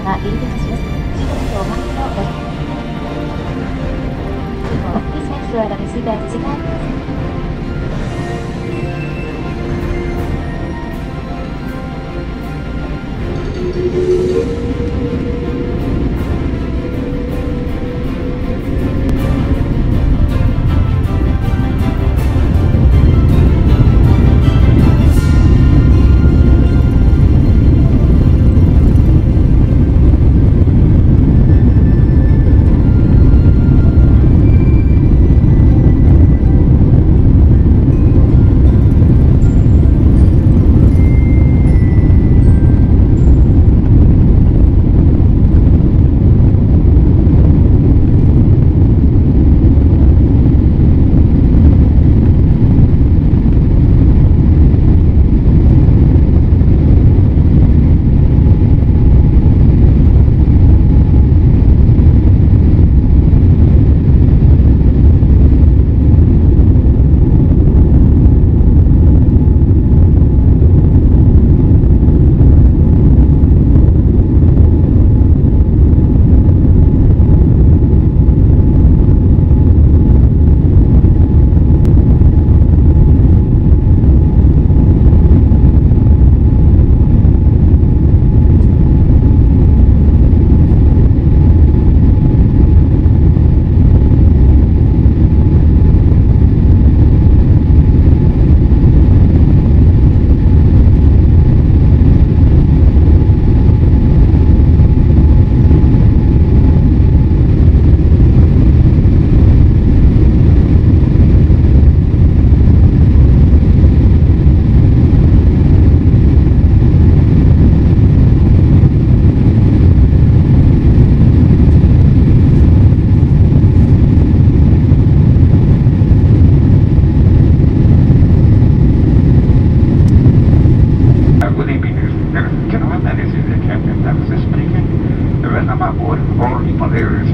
が入り口です。仕事とお待ちをご覧ください。Please make sure that the seatbelt is attached.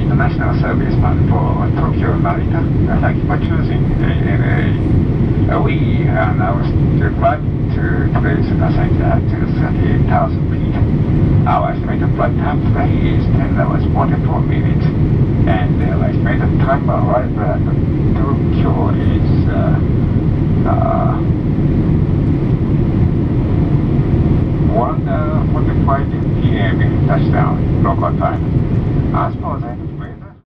International serviceman for Tokyo Narita. Thank you for choosing ANA. We are now flying to today's assigned to 38,000 feet. Our estimated flight time today is 10 hours 44 minutes. And our estimated time arrival at Tokyo is 1:45 p.m. touchdown local time. As for the